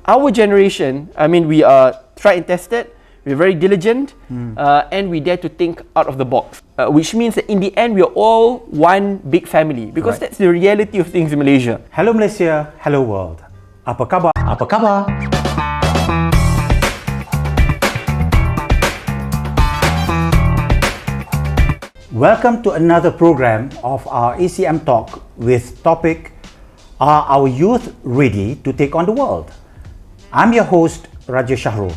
our generation, I mean, we are tried and tested, we're very diligent, and we dare to think out of the box, which means that in the end, we are all one big family, because that's the reality of things in Malaysia. Hello Malaysia, hello world. Apa khabar? Apa khabar? Welcome to another program of our ECM Talk with topic, Are our youth ready to take on the world? I'm your host, Raja Shahrul.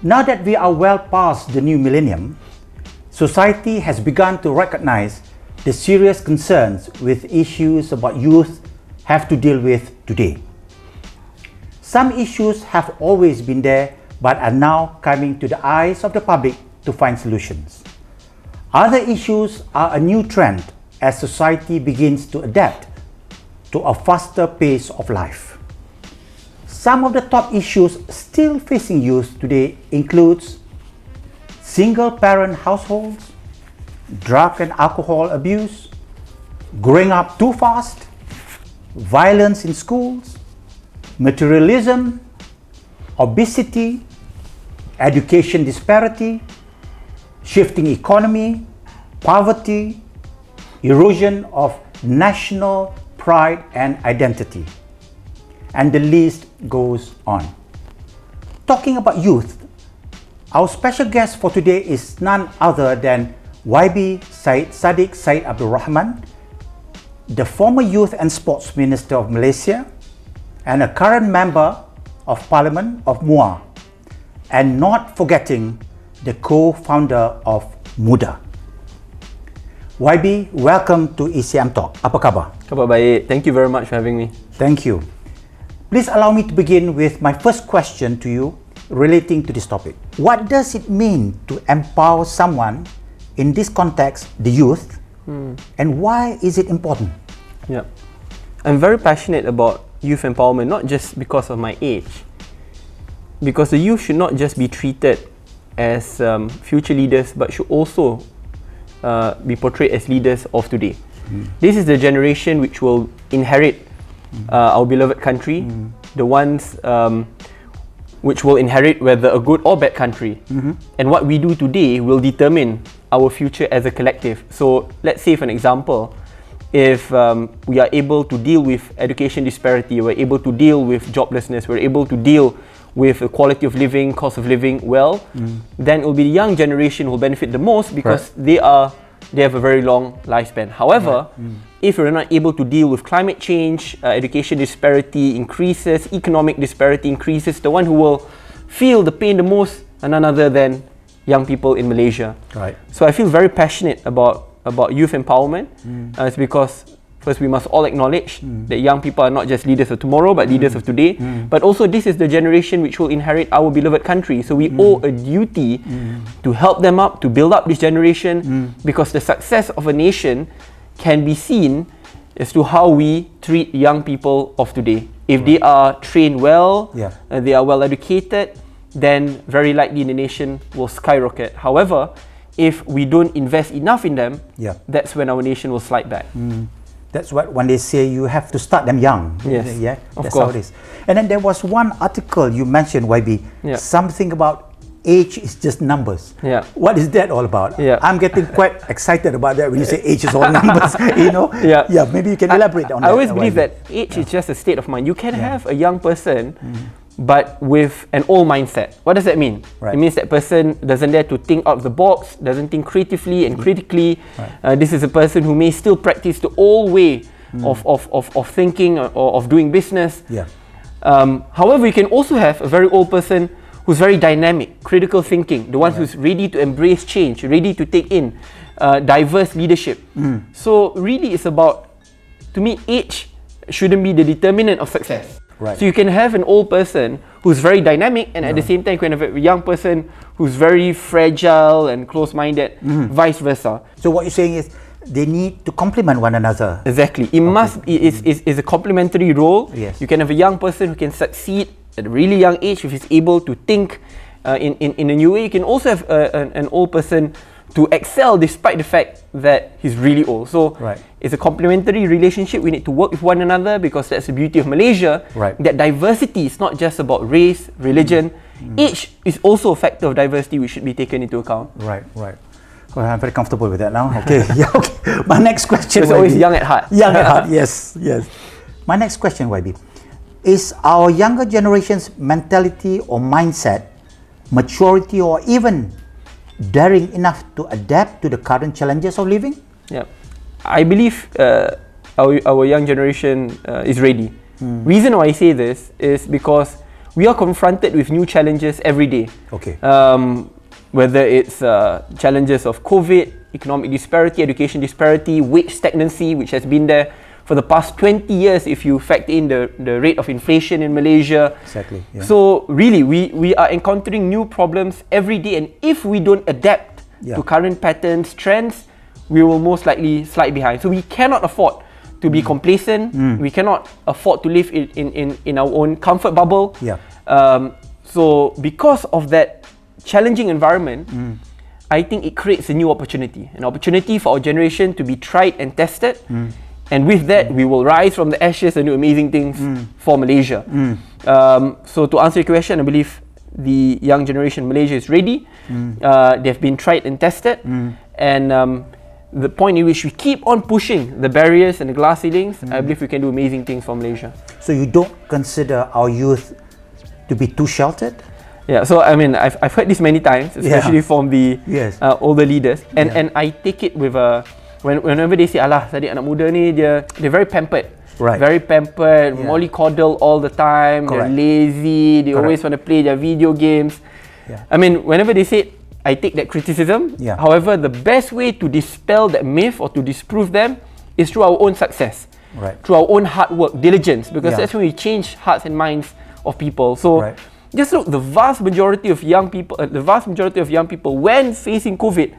Now that we are well past the new millennium, society has begun to recognize the serious concerns with issues about youth have to deal with today. Some issues have always been there but are now coming to the eyes of the public to find solutions. Other issues are a new trend as society begins to adapt to a faster pace of life. Some of the top issues still facing youth today includes single-parent households, drug and alcohol abuse, growing up too fast, violence in schools, materialism, obesity, education disparity, shifting economy, poverty, erosion of national pride and identity, and the list goes on. Talking about youth, our special guest for today is none other than YB Syed Saddiq Syed Abdul Rahman, the former Youth and Sports Minister of Malaysia and a current Member of Parliament of MUA, and not forgetting the co-founder of MUDA. YB, welcome to ECM Talk. Apa khabar? Khabar baik. Thank you very much for having me. Thank you. Please allow me to begin with my first question to you relating to this topic. What does it mean to empower someone, in this context, the youth, and why is it important? Yeah, I'm very passionate about youth empowerment, not just because of my age, because the youth should not just be treated as future leaders, but should also be portrayed as leaders of today. This is the generation which will inherit our beloved country, the ones which will inherit whether a good or bad country. And what we do today will determine our future as a collective. So let's say, for an example, if we are able to deal with education disparity, we're able to deal with joblessness, we're able to deal with the quality of living, cost of living well, then it will be the young generation who will benefit the most, because they have a very long lifespan. However, if we're not able to deal with climate change, education disparity increases, economic disparity increases, the one who will feel the pain the most are none other than young people in Malaysia. So I feel very passionate about youth empowerment. It's because first, we must all acknowledge that young people are not just leaders of tomorrow, but leaders of today. But also, this is the generation which will inherit our beloved country. So we owe a duty to help them up, to build up this generation, because the success of a nation can be seen as to how we treat young people of today. If they are trained well, they are well educated, then very likely the nation will skyrocket. However, if we don't invest enough in them, that's when our nation will slide back. That's what when they say you have to start them young. Yes, that's how it is. And then there was one article you mentioned, YB, something about age is just numbers. What is that all about? I'm getting quite excited about that when you say age is all numbers. You know? Maybe you can elaborate on that. I always believe that age is just a state of mind. You can have a young person, but with an old mindset. What does that mean? It means that person doesn't dare to think out of the box, doesn't think creatively and critically. This is a person who may still practice the old way of thinking or of doing business. However, you can also have a very old person who's very dynamic, critical thinking, the one who's ready to embrace change, ready to take in diverse leadership. So really it's about, to me, age shouldn't be the determinant of success. So you can have an old person who's very dynamic, and at the same time you can have a young person who's very fragile and close-minded, vice versa. So what you're saying is they need to complement one another. Exactly. It's a complementary role. You can have a young person who can succeed at a really young age if he's able to think in a new way. You can also have an old person to excel despite the fact that he's really old. So it's a complementary relationship. We need to work with one another, because that's the beauty of Malaysia. That diversity is not just about race, religion. Age is also a factor of diversity which should be taken into account. Right. Well, I'm very comfortable with that now. Okay. Okay. My next question. It's always young at heart. Young at heart. Yes. My next question, YB, is our younger generation's mentality or mindset, maturity, or even daring enough to adapt to the current challenges of living? Yeah, I believe our young generation is ready. Reason why I say this is because we are confronted with new challenges every day. Okay. Whether it's challenges of COVID, economic disparity, education disparity, wage stagnancy, which has been there for the past 20 years if you factor in the rate of inflation in Malaysia. Exactly. Yeah. So really, we are encountering new problems every day, and if we don't adapt to current patterns, trends, we will most likely slide behind. So we cannot afford to be complacent. We cannot afford to live in our own comfort bubble. So because of that challenging environment, I think it creates a new opportunity, an opportunity for our generation to be tried and tested. And with that, we will rise from the ashes and do amazing things for Malaysia. So to answer your question, I believe the young generation in Malaysia is ready. They've been tried and tested. And the point in which we keep on pushing the barriers and the glass ceilings, I believe we can do amazing things for Malaysia. So you don't consider our youth to be too sheltered? Yeah, so I mean, I've heard this many times, especially from the older leaders. And I take it with a... Whenever they say, alah, Saddiq anak muda ni, they're very pampered. Very pampered, mollycoddle all the time, they're lazy, they always want to play their video games. I mean, whenever they say, I take that criticism. However, the best way to dispel that myth or to disprove them is through our own success. Through our own hard work, diligence, because that's when we change hearts and minds of people. So just look, the vast majority of young people, when facing COVID,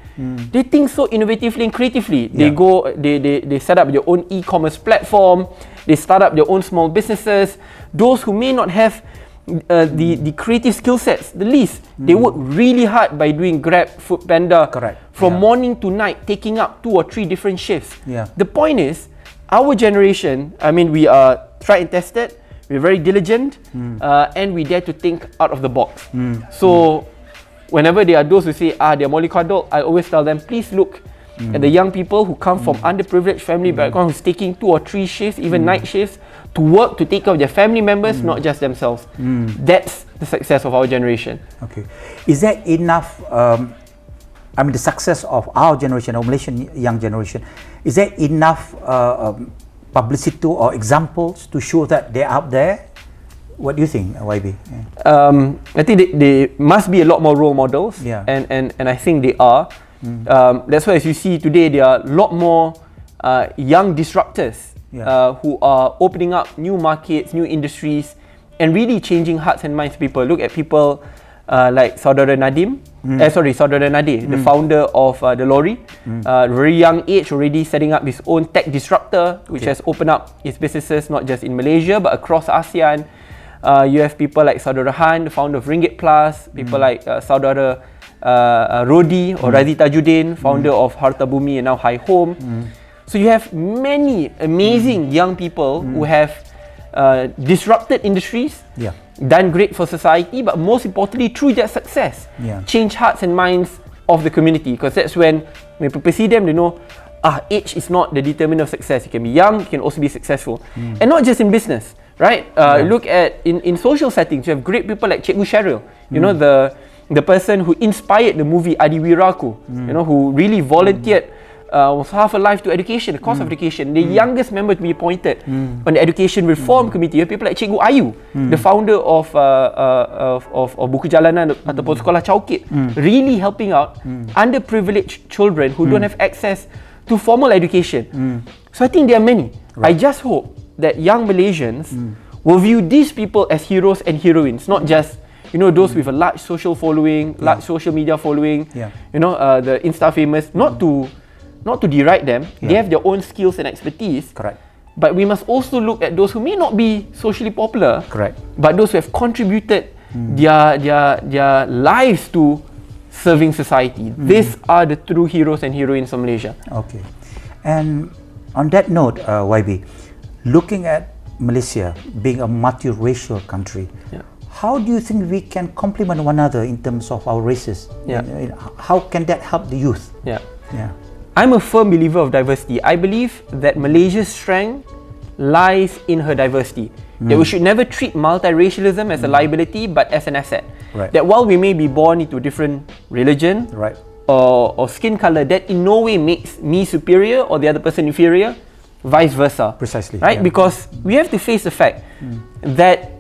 they think so innovatively and creatively. They set up their own e-commerce platform. They start up their own small businesses. Those who may not have the creative skill sets, the least, they work really hard by doing Grab, Food Panda, from morning to night, taking up 2 or 3 different shifts. The point is, our generation, I mean, we are tried and tested. We're very diligent, and we dare to think out of the box. So whenever there are those who say, they're mollycoddled, I always tell them, please look at the young people who come from underprivileged family background, who's taking 2 or 3 shifts, even night shifts, to work, to take care of their family members, not just themselves. That's the success of our generation. Okay. Is that enough, I mean, the success of our generation, our Malaysian young generation, is that enough publicity or examples to show that they're out there? What do you think, YB? I think they must be a lot more role models, and I think they are. That's why, as you see today, there are a lot more young disruptors who are opening up new markets, new industries, and really changing hearts and minds of people. Look at people like Saudara Nade, the founder of the Lorry, very young age, already setting up his own tech disruptor, which has opened up his businesses not just in Malaysia but across ASEAN. You have people like Saudara Rahman, the founder of Ringgit Plus, people like Saudara Rodi or Razi Tajuddin, founder of Harta Bumi and now High Home. So you have many amazing young people who have disrupted industries, done great for society, but most importantly, through their success, change hearts and minds of the community. Because that's when people see them, they know, age is not the determinant of success. You can be young, you can also be successful. And not just in business, right? Look at, in social settings, you have great people like Cikgu Cheryl, you know, the person who inspired the movie Adi Wiraku, you know, who really volunteered was half a life to education, the cost of education. The youngest member to be appointed on the Education Reform Committee. You have people like Cikgu Ayu, the founder of Buku Jalanan ataupun Sekolah Caukit, really helping out underprivileged children who don't have access to formal education. So I think there are many. I just hope that young Malaysians will view these people as heroes and heroines, not just those with a large social following, large social media following, the Insta famous, not to deride them. They have their own skills and expertise. But we must also look at those who may not be socially popular, but those who have contributed their lives to serving society. These are the true heroes and heroines of Malaysia. Okay. And on that note, YB, looking at Malaysia being a multiracial country, how do you think we can complement one another in terms of our races? How can that help the youth? I'm a firm believer of diversity. I believe that Malaysia's strength lies in her diversity. That we should never treat multiracialism as a liability but as an asset. That while we may be born into different religion or skin color, that in no way makes me superior or the other person inferior, vice versa. Precisely. Right? Because we have to face the fact that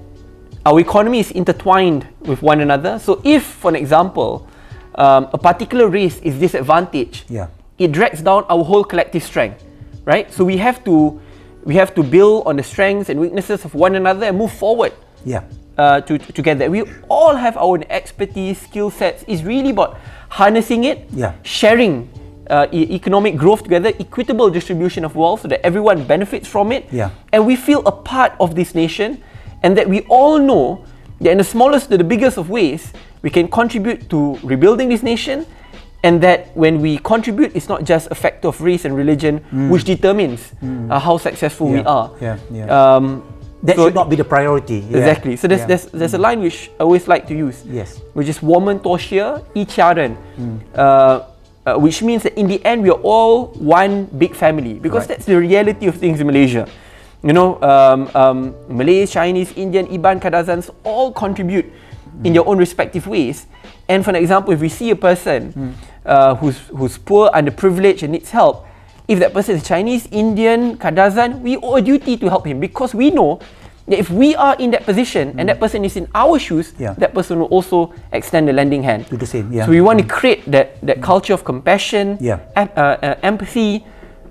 our economy is intertwined with one another. So if, for an example, a particular race is disadvantaged, it drags down our whole collective strength. Right? So we have to build on the strengths and weaknesses of one another and move forward. Together. We all have our own expertise, skill sets. It's really about harnessing it, sharing economic growth together, equitable distribution of wealth so that everyone benefits from it. And we feel a part of this nation, and that we all know that in the smallest to the biggest of ways, we can contribute to rebuilding this nation, and that when we contribute, it's not just a factor of race and religion which determines how successful we are. That should not be the priority. Exactly. So there's a line which I always like to use, which is 我们多些一家人, which means that in the end we are all one big family, because that's the reality of things in Malaysia. You know, Malays, Chinese, Indian, Iban, Kadazans all contribute in their own respective ways. And for an example, if we see a person who's poor, underprivileged and needs help, if that person is Chinese, Indian, Kadazan, we owe a duty to help him, because we know that if we are in that position and that person is in our shoes, that person will also extend the lending hand. Do the same. So we want to create that culture of compassion, empathy,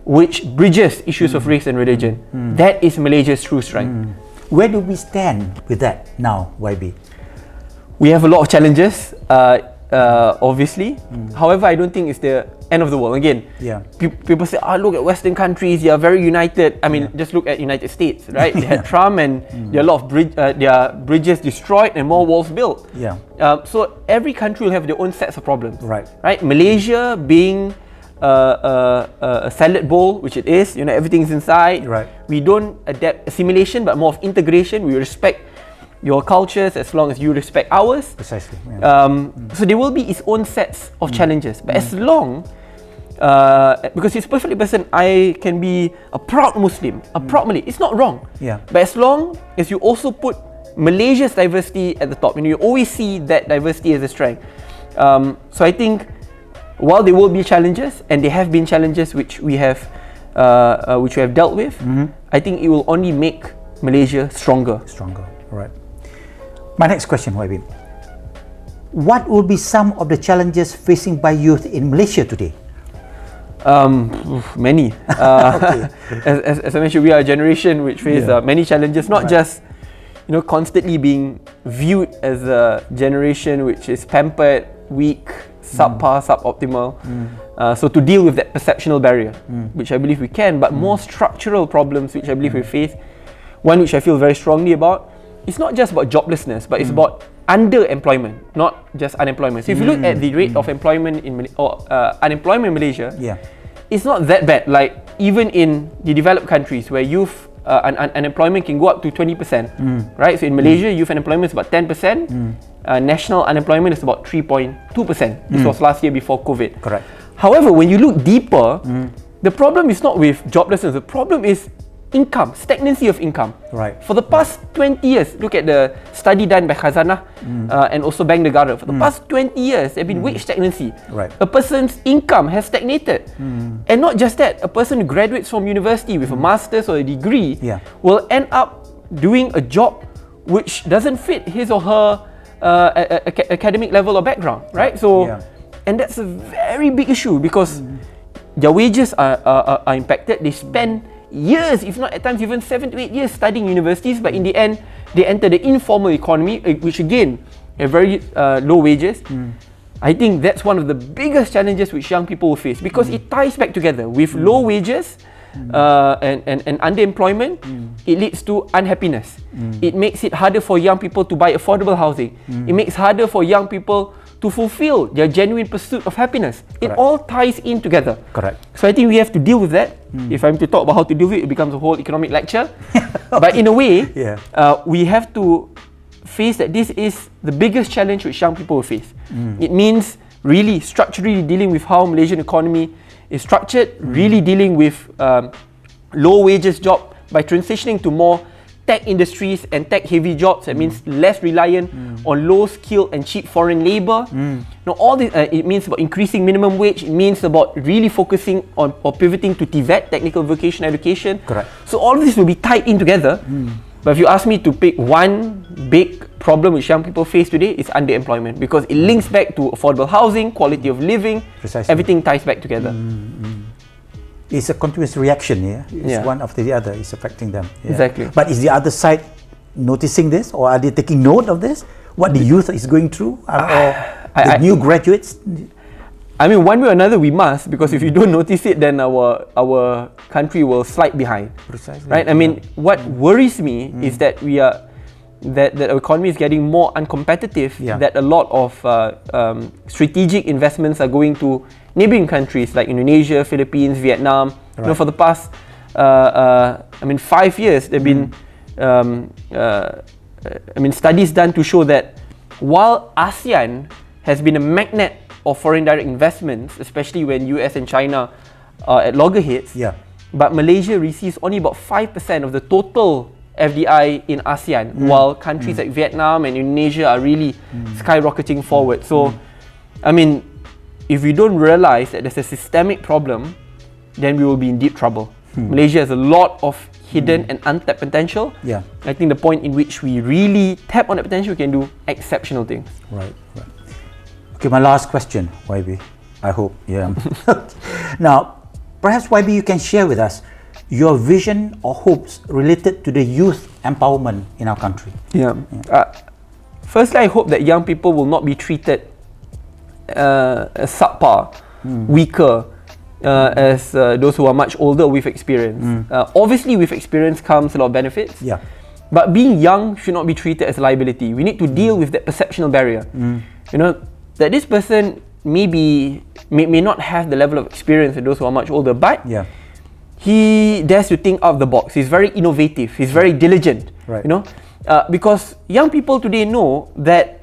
which bridges issues of race and religion. That is Malaysia's true strength. Where do we stand with that now, YB? We have a lot of challenges, obviously. However, I don't think it's the end of the world. Again, people say, look at Western countries, they are very united. I mean, just look at United States, right? They had Trump, and there are a lot of their bridges destroyed and more walls built. So every country will have their own sets of problems. Right? Malaysia being a salad bowl, which it is, you know, everything's inside. We don't adapt assimilation, but more of integration. We respect your cultures as long as you respect ours. Precisely. So there will be its own sets of challenges, but as long because it's perfectly person, I can be a proud Muslim, a proud Malay. It's not wrong. But as long as you also put Malaysia's diversity at the top, you always see that diversity as a strength. So I think while there will be challenges, and there have been challenges which we have dealt with, I think it will only make Malaysia stronger. Right. My next question, YB. What will be some of the challenges facing by youth in Malaysia today? Many. As I mentioned, we are a generation which face many challenges, not just constantly being viewed as a generation which is pampered, weak, subpar, suboptimal. So to deal with that perceptional barrier, which I believe we can, but more structural problems which I believe we face, one which I feel very strongly about, it's not just about joblessness, but it's about underemployment, not just unemployment. So if you look at the rate of employment unemployment in Malaysia, it's not that bad. Like even in the developed countries where youth unemployment can go up to 20%, right? So in Malaysia, youth unemployment is about 10%. National unemployment is about 3.2%. This was last year before COVID. Correct. However, when you look deeper, the problem is not with joblessness. The problem is income, stagnancy of income. For the past 20 years, look at the study done by Khazanah and also Bank Negara. For the past 20 years, there have been wage stagnancy. A person's income has stagnated. And not just that, a person who graduates from university with a master's or a degree will end up doing a job which doesn't fit his or her academic level or background, right? So, and that's a very big issue because their wages are impacted. They spend years, if not at times even 7 to 8 years studying universities, but in the end they enter the informal economy, which again have very low wages. I think that's one of the biggest challenges which young people will face, because it ties back together with low wages and underemployment. It leads to unhappiness. It makes it harder for young people to buy affordable housing. It makes it harder for young people to fulfill their genuine pursuit of happiness. It Correct. all ties in together. Correct. So I think we have to deal with that. If I'm to talk about how to deal with it, it becomes a whole economic lecture. But in a way, Yeah. we have to face that this is the biggest challenge which young people will face. It means really structurally dealing with how Malaysian economy is structured, really dealing with low wages job by transitioning to more tech industries and tech heavy jobs. That means less reliant on low skilled and cheap foreign labor. Now all this, it means about increasing minimum wage. It means about really focusing on or pivoting to TVET, technical vocational education. Correct. So all of this will be tied in together. But if you ask me to pick one big problem which young people face today, it's underemployment, because it links back to affordable housing, quality of living. Precisely. Everything ties back together. It's a continuous reaction, yeah? It's Yeah. one after the other, it's affecting them. Yeah. Exactly. But is the other side noticing this, or are they taking note of this? What the youth is going through? Or the new graduates? I mean, one way or another, we must, because if you don't notice it, then our country will slide behind. Precisely. Right? I mean, what worries me is that that our economy is getting more uncompetitive. Yeah. That a lot of strategic investments are going to neighboring countries like Indonesia, Philippines, Vietnam. You know, Right. for the past 5 years, there've been studies done to show that while ASEAN has been a magnet of foreign direct investments, especially when US and China are at loggerheads, Yeah. but Malaysia receives only about 5% of the total FDI in ASEAN, while countries like Vietnam and Indonesia are really skyrocketing forward. So, I mean, if we don't realize that there's a systemic problem, then we will be in deep trouble. Malaysia has a lot of hidden and untapped potential. Yeah. I think the point in which we really tap on that potential, we can do exceptional things. Right. Okay, my last question, YB. I hope, yeah. Now, perhaps YB, you can share with us your vision or hopes related to the youth empowerment in our country. Yeah. Firstly, I hope that young people will not be treated as subpar, weaker, as those who are much older with experience. Obviously, with experience comes a lot of benefits. Yeah. But being young should not be treated as a liability. We need to deal with that perceptional barrier. You know, that this person may not have the level of experience as those who are much older, but Yeah. he dares to think out of the box. He's very innovative. He's very diligent. Right. You know, because young people today know that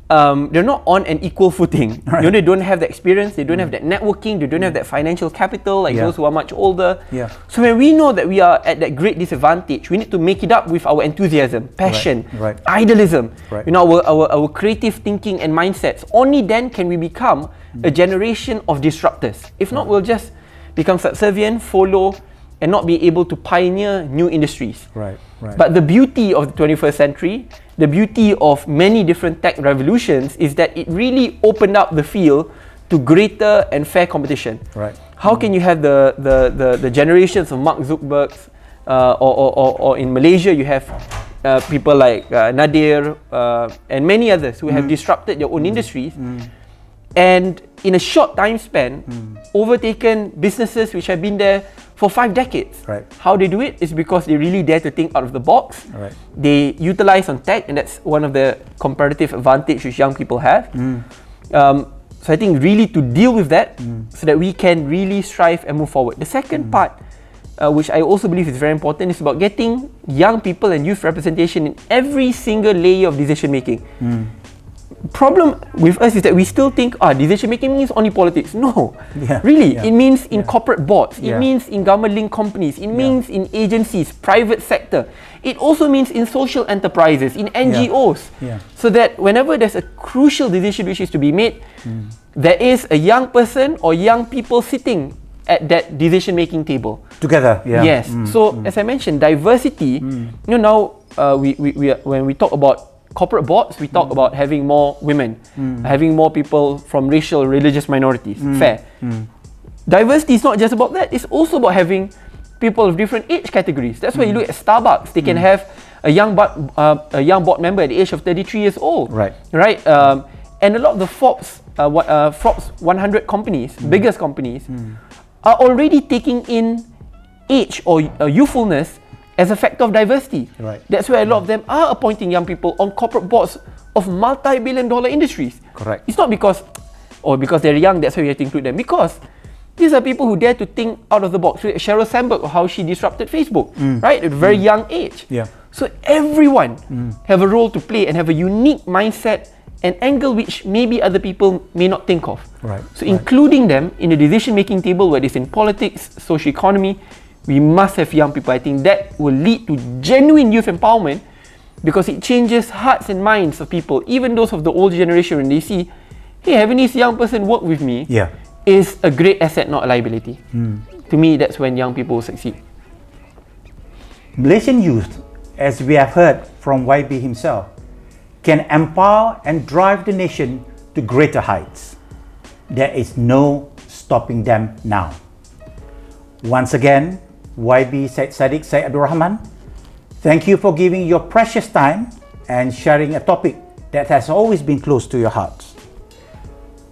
they're not on an equal footing. Right. You know, they don't have the experience, they don't have that networking, they don't have that financial capital like Yeah. those who are much older. Yeah. So when we know that we are at that great disadvantage, we need to make it up with our enthusiasm, passion, Right. idealism, Right. you know, our creative thinking and mindsets. Only then can we become a generation of disruptors. If not, we'll just become subservient, follow, and not be able to pioneer new industries. Right. But the beauty of the 21st century, the beauty of many different tech revolutions, is that it really opened up the field to greater and fair competition. Right. How can you have the generations of Mark Zuckerbergs, or in Malaysia you have people like Nadir and many others who have disrupted their own industries, and in a short time span overtaken businesses which have been there for 5 decades. Right. How they do it is because they really dare to think out of the box. Right. They utilize on tech, and that's one of the comparative advantage which young people have. So I think really to deal with that, so that we can really strive and move forward. The second part, which I also believe is very important, is about getting young people and youth representation in every single layer of decision making. Problem with us is that we still think decision making means only politics. No, Yeah, really, yeah, it means in corporate boards, it Yeah. means in government linked companies, it means in agencies, private sector. It also means in social enterprises, in NGOs. Yeah. So that whenever there's a crucial decision which is to be made, there is a young person or young people sitting at that decision making table. Together, yeah. Yes. So as I mentioned, diversity. You know, now when we talk about corporate boards, we talk about having more women, having more people from racial, religious minorities. Fair. Diversity is not just about that. It's also about having people of different age categories. That's why you look at Starbucks. They can have a young board member at the age of 33 years old. Right. Right. And a lot of the Forbes 100 companies, biggest companies, are already taking in age or youthfulness as a factor of diversity. Right. That's why a lot of them are appointing young people on corporate boards of multi-billion-dollar industries. Correct. It's not because they're young, that's why we have to include them. Because these are people who dare to think out of the box. Sheryl Sandberg, how she disrupted Facebook, right, at a very young age. Yeah. So everyone have a role to play and have a unique mindset and angle which maybe other people may not think of. Right. So including them in the decision-making table, whether it's in politics, social economy, we must have young people. I think that will lead to genuine youth empowerment because it changes hearts and minds of people, even those of the old generation, when they see, hey, having this young person work with me is a great asset, not a liability. To me, that's when young people will succeed. Malaysian youth, as we have heard from YB himself, can empower and drive the nation to greater heights. There is no stopping them now. Once again, YB, Syed Saddiq, Syed Rahman, thank you for giving your precious time and sharing a topic that has always been close to your hearts.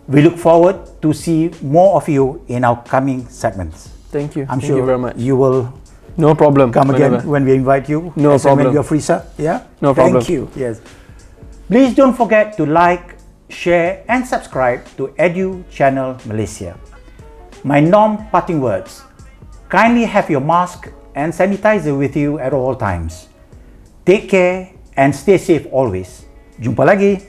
We look forward to see more of you in our coming segments. Thank you. I'm Thank sure you very much. you will No problem. come Whenever. again when we invite you. No as and when problem. you're free, sir. Yeah? No problem. Thank you. Yes. Please don't forget to like, share and subscribe to Edu Channel Malaysia. My non-parting words. Kindly have your mask and sanitizer with you at all times. Take care and stay safe always. Jumpa lagi.